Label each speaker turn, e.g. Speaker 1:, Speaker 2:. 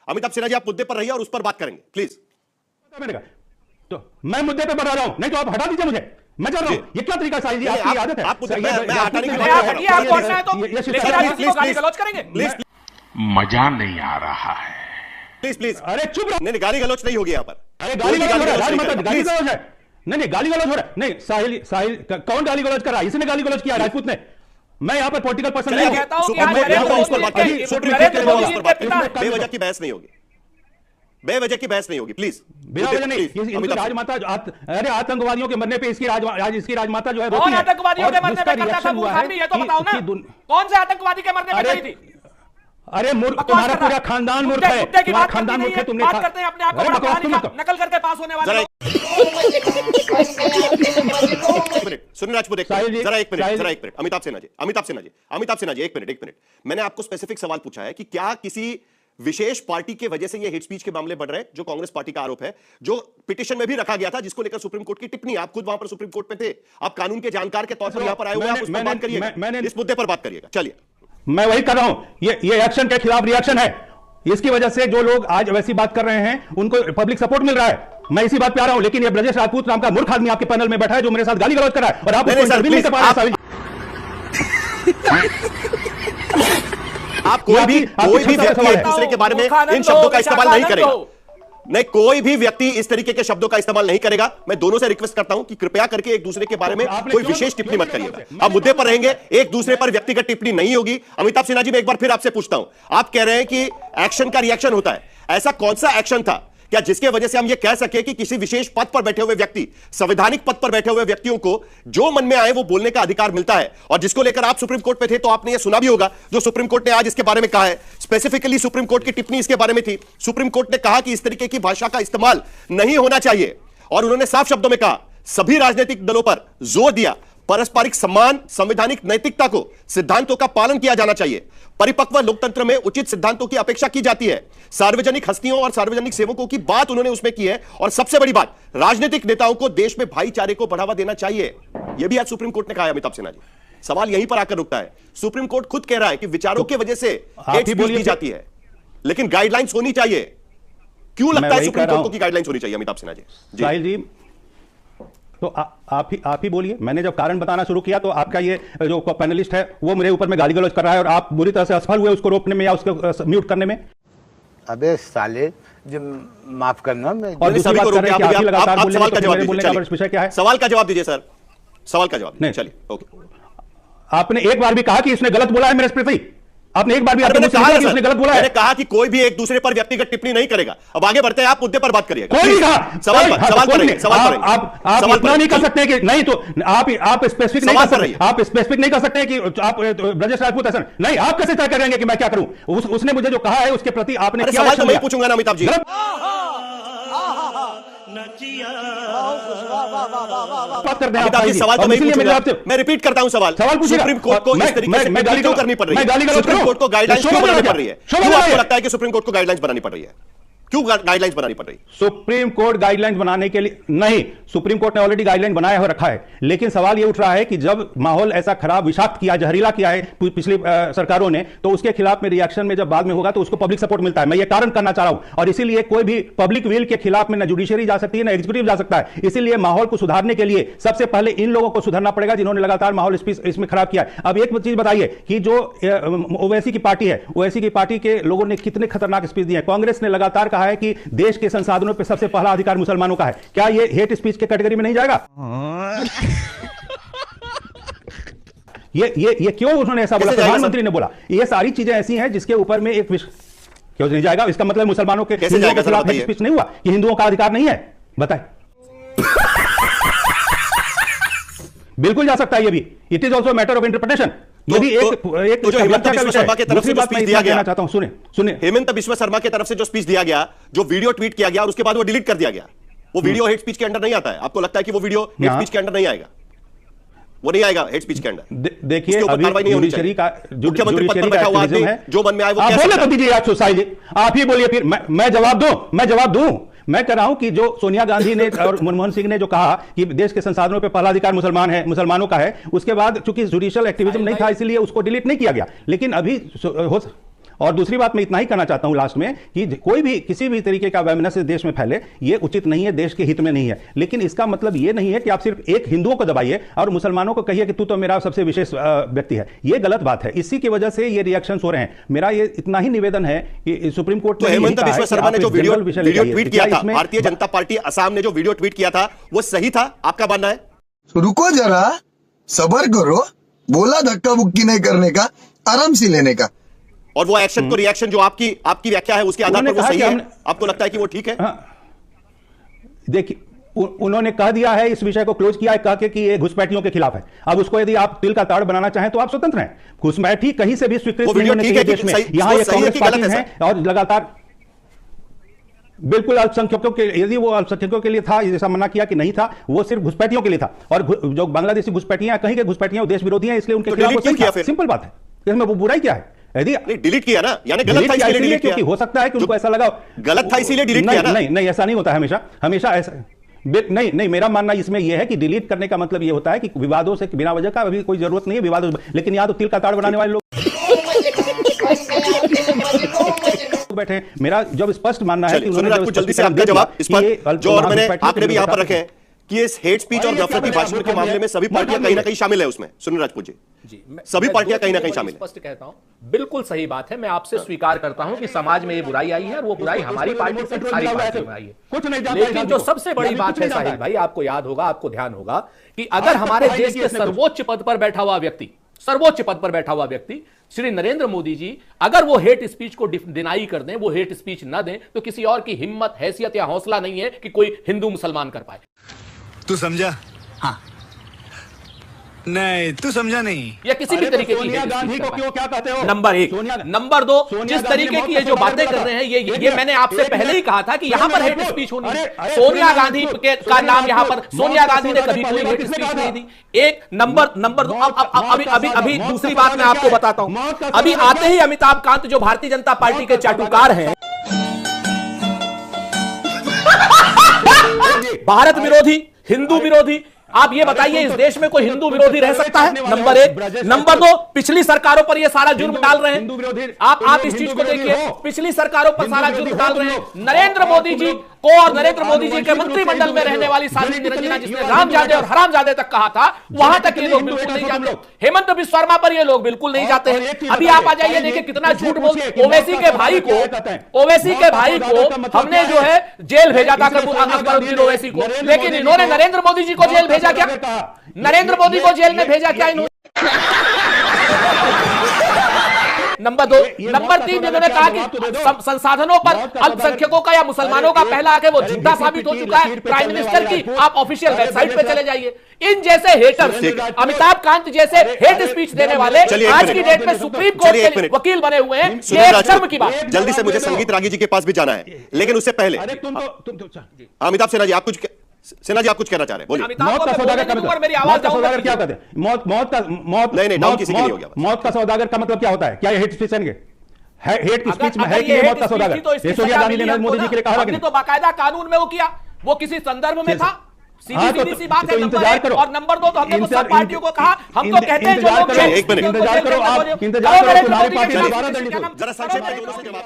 Speaker 1: अमिताभ सिन्हा जी, आप मुद्दे पर रहिए और उस पर बात करेंगे प्लीज।
Speaker 2: तो मैं मुद्दे पे बढ़ा रहा हूं, नहीं तो आप हटा दीजिए मुझे, मैं चल रहा हूं। ये क्या तरीका साहिल जी, आपकी आदत है।
Speaker 1: आप मुद्दे मैं हटाने की
Speaker 3: बात करेंगे।
Speaker 4: मजा नहीं आ रहा है।
Speaker 1: प्लीज प्लीज,
Speaker 2: अरे चुप रहो।
Speaker 1: नहीं, गाली गलौच नहीं होगी यहाँ पर।
Speaker 2: अरे गाली गलौच हो रहा है, गाली गलौच है। नहीं, गाली गलौच हो रहा है। नहीं, साहिल कौन गाली गलौच कर रहा है? इसने गाली गलौच किया, राजपूत ने। मैं यहाँ पर पॉलिटिकल पर्सन नहीं
Speaker 3: कहता हूं कि
Speaker 1: बेवजह की बहस नहीं होगी, बेवजह की बहस नहीं होगी, प्लीज।
Speaker 2: बिना वजह नहीं। राजमाता, अरे आतंकवादियों के मरने पे इसकी राजमाता जो है,
Speaker 3: कौन आतंकवादियों के मरने पे करता था? ये तो बताओ ना, कौन से आतंकवादी के मरने पे करी थी?
Speaker 2: अरे मूर्ख, तुम्हारा पूरा खानदान मूर्ख है, तुम्हारा खानदान मूर्ख है। तुमने
Speaker 3: बात करते हैं अपने आप को नकल करके पास होने वाले।
Speaker 1: सुनिए राजपूत, जरा एक मिनट। अमिताभ सिन्हा जी, एक मिनट। मैंने आपको स्पेसिफिक सवाल पूछा है कि क्या किसी विशेष पार्टी के वजह से ये हेट स्पीच के मामले बढ़ रहे हैं, जो कांग्रेस पार्टी का आरोप है, जो पिटीशन में भी रखा गया था, जिसको लेकर सुप्रीम कोर्ट की टिप्पणी। आप खुद वहां पर सुप्रीम कोर्ट में थे, आप कानून के जानकार के तौर पर यहां पर आए हुए हैं, आप उस पर बात करिएगा, इस मुद्दे पर बात करिएगा। चलिए,
Speaker 2: मैं वही कर रहा हूं। ये एक्शन के खिलाफ रिएक्शन है। इसकी वजह से जो लोग आज वैसी बात कर रहे हैं, उनको पब्लिक सपोर्ट मिल रहा है। मैं इसी बात पे आ रहा हूं। लेकिन ये ब्रजेश राजपूत नाम का मूर्ख आदमी आपके पैनल में बैठा है, जो मेरे साथ गाली गलौज कर रहा है, और आप उसको इंटरव्यू नहीं कर पा रहे हैं।
Speaker 1: आप कोई भी व्यक्ति एक दूसरे के बारे में इन शब्दों का इस्तेमाल नहीं करेगा। नहीं, कोई भी व्यक्ति इस तरीके के शब्दों का इस्तेमाल नहीं करेगा। मैं दोनों से रिक्वेस्ट करता हूं कि कृपया करके एक दूसरे के बारे में कोई विशेष टिप्पणी मत करिएगा। आप मुद्दे पर रहेंगे, एक दूसरे पर व्यक्तिगत टिप्पणी नहीं होगी। अमिताभ सिन्हा जी, मैं एक बार फिर आपसे पूछता हूं, आप कह रहे हैं कि एक्शन का रिएक्शन होता है, ऐसा कौन सा एक्शन था क्या जिसके वजह से हम ये कह सके कि किसी विशेष पद पर बैठे हुए व्यक्ति, संवैधानिक पद पर बैठे हुए व्यक्तियों को जो मन में आए वो बोलने का अधिकार मिलता है? और जिसको लेकर आप सुप्रीम कोर्ट में थे तो आपने ये सुना भी होगा जो सुप्रीम कोर्ट ने आज इसके बारे में कहा है। स्पेसिफिकली सुप्रीम कोर्ट की टिप्पणी इसके बारे में थी। सुप्रीम कोर्ट ने कहा कि इस तरीके की भाषा का इस्तेमाल नहीं होना चाहिए, और उन्होंने साफ शब्दों में कहा, सभी राजनीतिक दलों पर जोर दिया, पारस्परिक सम्मान, संवैधानिक नैतिकता को, सिद्धांतों का पालन किया जाना चाहिए। परिपक्व लोकतंत्र में उचित सिद्धांतों की अपेक्षा की जाती है। सार्वजनिक हस्तियों और सार्वजनिक सेवकों की बात उन्होंने उसमें की है। और सबसे बड़ी बात, राजनीतिक नेताओं को देश में भाईचारे को बढ़ावा देना चाहिए। यह भी आज सुप्रीम कोर्ट ने कहा है। अमिताभ सिन्हा जी, सवाल यहीं पर आकर रुकता है। सुप्रीम कोर्ट खुद कह रहा है कि विचारों की वजह से हेट स्पीच की जाती है, लेकिन गाइडलाइंस होनी चाहिए। क्यों लगता है सुप्रीम कोर्ट को कि गाइडलाइंस होनी चाहिए? अमिताभ सिन्हा जी,
Speaker 2: तो आप ही बोलिए। मैंने जब कारण बताना शुरू किया तो आपका ये जो पैनलिस्ट है वो मेरे ऊपर में गाली गलौज कर रहा है, और आप बुरी तरह से असफल हुए उसको रोकने में या उसको म्यूट करने में।
Speaker 5: अबे साले, जब माफ करना, मैं
Speaker 2: और दूसरी बात कर रहे हैं कि आप ही लगातार बोल रहे हैं। विषय क्या है?
Speaker 1: सवाल का जवाब दीजिए सर, सवाल का जवाब। नहीं, चलिए, ओके।
Speaker 2: आपने एक बार भी कहा कि इसने गलत बोला है मेरे प्रति? आपने एक बार भी उसने गलत बोला है?
Speaker 1: मैंने कहा कि कोई भी एक दूसरे पर व्यक्तिगत टिप्पणी नहीं करेगा। अब आगे बढ़ते हैं, आप मुद्दे पर बात करिएगा।
Speaker 2: कोई नहीं कहा।
Speaker 1: सवाल
Speaker 2: आप इतना नहीं कर सकते कि नहीं, तो आप स्पेसिफिक नहीं कर सकते। आप स्पेसिफिक नहीं कर सकते कि आप ब्रजेश राजपूत ऐसा नहीं। आप कैसे तय करेंगे कि मैं क्या करूं? उसने मुझे जो कहा है उसके प्रति आपने
Speaker 1: सवाल तो मैं पूछूंगा ना अमिताभ जी। सवाल तो मैं रिपीट करता हूं। सवाल सुप्रीम कोर्ट को इस तरीके से गाली क्यों करनी पड़ रही है? सुप्रीम कोर्ट को गाइडलाइंस क्यों बनानी पड़ रही है? क्यों आपको लगता है कि सुप्रीम कोर्ट को गाइडलाइंस बनानी पड़ रही है? क्यों गाइडलाइंस बनानी पड़ रही?
Speaker 2: सुप्रीम कोर्ट गाइडलाइंस बनाने के लिए नहीं, सुप्रीम कोर्ट ने ऑलरेडी गाइडलाइन बनाया हो रखा है। लेकिन सवाल यह उठ रहा है कि जब माहौल ऐसा खराब, विषाक्त किया, जहरीला किया है पिछली सरकारों ने, तो उसके खिलाफ में रिएक्शन में जब बाद में होगा तो उसको पब्लिक सपोर्ट मिलता है। मैं ये कारण करना चाह रहा हूं, और इसीलिए कोई भी पब्लिक विल के खिलाफ में न जुडिशरी जा सकती है न एग्जीक्यूटिव जा सकता है। इसीलिए माहौल को सुधारने के लिए सबसे पहले इन लोगों को सुधरना पड़ेगा जिन्होंने लगातार माहौल इसमें खराब किया है। अब एक चीज बताइए कि जो ओवैसी की पार्टी है, ओवैसी की पार्टी के लोगों ने कितने खतरनाक स्पीच दिए हैं। कांग्रेस ने लगातार कहा है कि देश के संसाधनों पर सबसे पहला अधिकार मुसलमानों का है। क्या ये हेट स्पीच के कैटेगरी में नहीं जाएगा? ये क्यों उन्होंने ऐसा बोला? प्रधानमंत्री ने बोला। ये सारी चीजें ऐसी हैं जिसके ऊपर में एक क्यों नहीं जाएगा? इसका मतलब मुसलमानों के खिलाफ हेट स्पीच नहीं हुआ कि हिंदुओं का अधिकार नहीं है? बताए। बिल्कुल जा सकता है ये भी। It is also matter of interpretation. यदि एक
Speaker 1: जो हेमंत बिश्व शर्मा की तरफ से जो स्पीच दिया गया,
Speaker 2: चाहता हूं, सुने।
Speaker 1: हेमंत बिश्व शर्मा की तरफ से जो स्पीच दिया गया, जो वीडियो ट्वीट किया गया और उसके बाद वो डिलीट कर दिया गया, वो वीडियो हेट स्पीच के अंडर नहीं आता है? आपको लगता है कि वो वीडियो हेट स्पीच के अंडर नहीं आएगा? वो नहीं आएगा हेट स्पीच के अंडर।
Speaker 2: देखिए, अभी जुडिशरी का
Speaker 1: मुख्यमंत्री पद पर बैठा हुआ आदमी जो मन में आए वो
Speaker 2: आप बोले तो दीजिए। आप साहिल जी, आप ही बोलिए, फिर मैं जवाब दूं। मैं कह रहा हूं कि जो सोनिया गांधी ने और मनमोहन सिंह ने जो कहा कि देश के संसाधनों पे पहला अधिकार मुसलमानों का है, उसके बाद चूंकि जुडिशियल एक्टिविज्म नहीं था इसलिए उसको डिलीट नहीं किया गया। लेकिन अभी और दूसरी बात मैं इतना ही कहना चाहता हूं लास्ट में कि कोई भी किसी भी तरीके का वैमनस्य देश में फैले ये उचित नहीं है, देश के हित में नहीं है। लेकिन इसका मतलब ये नहीं है कि आप सिर्फ एक हिंदुओं को दबाइए और मुसलमानों को कहिए कि तू तो मेरा सबसे विशेष व्यक्ति है। ये गलत बात है, इसी की वजह से ये रिएक्शंस हो रहे हैं। मेरा ये इतना ही निवेदन है कि सुप्रीम कोर्ट
Speaker 1: तो हेमंत बिश्व शर्मा ने जो वीडियो ट्वीट किया था, भारतीय जनता पार्टी असम ने जो वीडियो ट्वीट किया था वो सही था, आपका मानना है?
Speaker 6: रुको जरा, सबर करो, बोला धक्का बुक्की नहीं करने का, आराम से लेने का।
Speaker 1: और वो एक्शन को रिएक्शन जो आपकी व्याख्या है उसके आधार पर वो सही है, आपको लगता है कि वो ठीक है?
Speaker 2: देखिए, उन्होंने कह दिया है, इस विषय को क्लोज किया है, कह के कि ये घुसपैठियों के खिलाफ है। अब उसको यदि आप तिल का ताड़ बनाना चाहें तो आप स्वतंत्र हैं। घुसपैठी कहीं से भी स्वीकृत नहीं होने चाहिए देश में। यहां ये कांग्रेस पार्टी है और लगातार बिल्कुल अल्पसंख्यकों के, यदि वो अल्पसंख्यकों के लिए था, जैसा मना किया कि नहीं था, वो सिर्फ घुसपैठियों के लिए था। और जो बांग्लादेशी घुसपैठियां, कहीं के घुसपैठियां देश विरोधी हैं, इसलिए उनके खिलाफ सिंपल बात है, इसमें वो बुराई क्या है? यदि
Speaker 1: डिलीट किया ना, यानी गलत था इसलिए डिलीट किया।
Speaker 2: हो सकता है कि उनको ऐसा लगा
Speaker 1: गलत था इसीलिए डिलीट किया ना।
Speaker 2: नहीं, ऐसा नहीं होता है हमेशा ऐसा नहीं। मेरा मानना इसमें यह है कि डिलीट करने का मतलब यह होता है कि विवादों से बिना वजह का अभी कोई जरूरत नहीं है विवादों, लेकिन यहां तो तिल का ताड़ बनाने वाले लोग बैठे हैं। मेरा जब स्पष्ट मानना है कि
Speaker 1: उन्होंने जल्दी से आपका जवाब इस पर जो और मैंने आंकड़े भी यहां पर रखे हैं कि इस हेट स्पीच और नफरती भाषण के मामले में सभी पार्टियां कहीं ना कहीं शामिल है उसमें। सुनील राजपूत जी, सभी पार्टियां कहीं ना कहीं शामिल है।
Speaker 3: स्पष्ट कहता हूं, बिल्कुल सही बात है। मैं आपसे स्वीकार करता हूं कि समाज में ये बुराई आई है और वो बुराई हमारी पार्टी से सारी पार्टियों में आई है।
Speaker 2: कुछ नहीं,
Speaker 3: लेकिन जो सबसे बड़ी बात है साहिल भाई, आपको याद होगा, आपको ध्यान होगा कि अगर हमारे देश के सर्वोच्च पद पर बैठा हुआ व्यक्ति श्री नरेंद्र मोदी जी अगर वो हेट स्पीच को डिनाई कर दें, वो हेट स्पीच ना दें, तो किसी और की हिम्मत, हैसियत या हौसला नहीं है कि कोई हिंदू मुसलमान कर पाए।
Speaker 6: तू समझा? हाँ। नहीं, तू समझा नहीं।
Speaker 3: या किसी भी तरीके की
Speaker 2: गांधी को क्यों क्या कहते हो?
Speaker 3: नंबर एक। नंबर दो, जिस तरीके की ये जो बातें कर रहे हैं, ये मैंने आपसे पहले ही कहा था कि यहां पर हेट स्पीच होनी है। सोनिया गांधी का नाम यहां पर, सोनिया गांधी ने कभी कोई हेट स्पीच नहीं दी। एक नंबर दो, अभी दूसरी बात मैं आपको बताता हूं। अभी आते ही अमिताभ कांत जो भारतीय जनता पार्टी के चाटुकार हैं, भारत विरोधी, हिंदू विरोधी, आप ये बताइए इस देश में कोई हिंदू विरोधी रह सकता है? नंबर एक। नंबर दो, पिछली सरकारों पर ये सारा जुर्म डाल रहे हैं। आप इस चीज को देखिए, पिछली सरकारों पर सारा जुर्म डाल रहे हैं। नरेंद्र मोदी जी को और नरेंद्र मोदी जी के मंत्रिमंडल में रहने वाली शालिनी निरंजना, जिसने रामजादे और हरामजादे तक कहा था, वहां तक ये लोग बिल्कुल नहीं जाते। हेमंत बिश्व शर्मा पर ये लोग बिल्कुल नहीं जाते हैं। अभी आप आ जाइए, देखिए कितना झूठ बोलते। ओवैसी के भाई को हमने जो है जेल भेजा था, अकबरुद्दीन ओवैसी को, लेकिन इन्होंने नरेंद्र मोदी जी को जेल भेजा क्या? नरेंद्र मोदी को जेल में भेजा क्या इन्होंने? नंबर दो। नंबर तीन, जिन्होंने कहा कि संसाधनों पर अल्पसंख्यकों का या मुसलमानों का पहला हक है, वो झूठा साबित हो चुका है। प्राइम मिनिस्टर की आप ऑफिशियल वेबसाइट पे चले जाइए। इन जैसे हेटर्स, अमिताभ कांत जैसे हेट स्पीच देने वाले आज की डेट में सुप्रीम कोर्ट के वकील बने हुए हैं। ये एक शर्म की बात।
Speaker 1: जल्दी से मुझे संगीत रागी जी के पास भी जाना है, लेकिन उससे पहले अमिताभ सिन्हा जी, आप कुछ कहना चाह रहे हैं? बोलिए।
Speaker 2: मौत का सौदागर क्या कहते हैं? मौत का सौदागर का मतलब क्या होता है? क्या ये हेट स्पीच है? हेट स्पीच में है कि मौत का सौदागर? सोनिया गांधी ने नरेंद्र मोदी जी के लिए कहा कि
Speaker 3: तो बाकायदा कानून में वो किया, वो किसी संदर्भ में था। सीधी सी बात है।
Speaker 2: इंतजार करो।
Speaker 3: और नंबर दो, तो हमने तो सब पार्टियों को कहा, हम तो कहते हैं जो लोग
Speaker 2: इंतजार करो, आप इंतजार करो, तुम्हारी पार्टी
Speaker 1: जरा संक्षेप में दोनों से जवाब।